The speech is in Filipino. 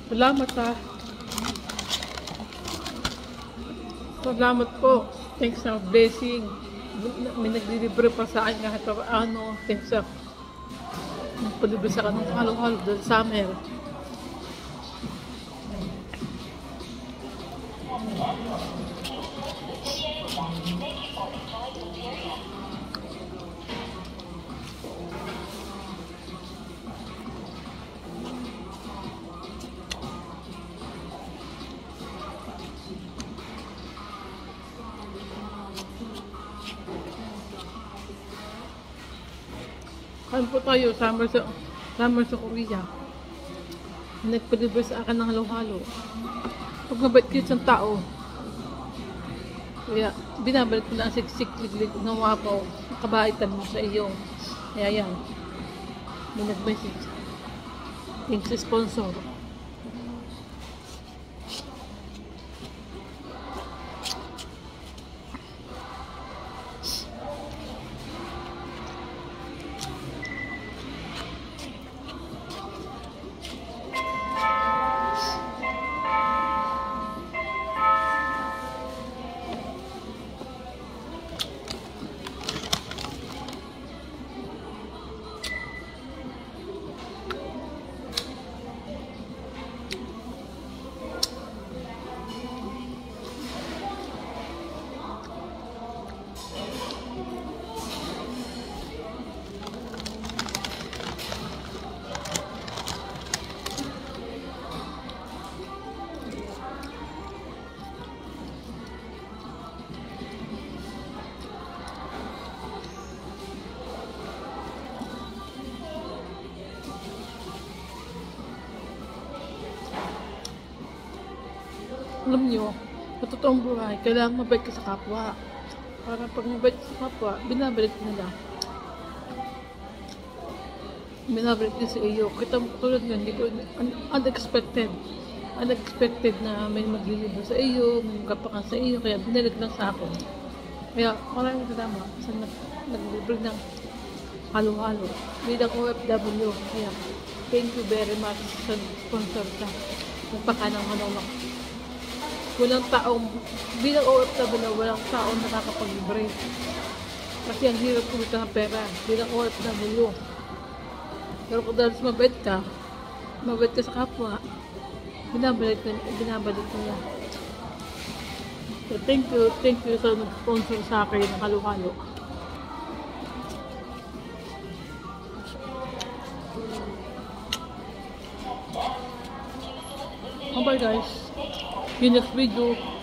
Salamat ha. Salamat po. Thanks sa blessing. May naglilibre pa sa akin kahit pa ano. Thanks sa nagpalibre sa kanong halo-halo dahil summer. Kain po tayo, summer sa Korea. Nagpalibre sa akin ng halo-halo. Pag mabait kayo isang tao, kaya binabalik ko na ang siksik-liglig ng wapaw, kabaitan mo sa iyo. Kaya yan, may nag-message. Thanks sa sponsor. Alam nyo, sa totoong buhay, kailangan mabait ka sa kapwa. Para pag mabait ka sa kapwa, binabalik nila. Binabalik nila sa iyo. Kita mo tulad nga, hindi ko, unexpected. Unexpected na may maglilibre sa iyo, may magkapakan sa iyo, kaya binalik lang sa akin. Kaya maraming salamat sa naglibre ng halo-halo. Bilang OFW, kaya thank you very much sa sponsor ka. Nagpakanang manawak. Walang taong, bilang OFW, walang taong nakakapag-libre. Kasi ang hirap kumita ng pera, bilang OFW. Pero kung dahil mabait ka sa kapwa, binabalik nila. So thank you sa nag-sponsor sa akin ng halo-halo. Bye guys. See you next video.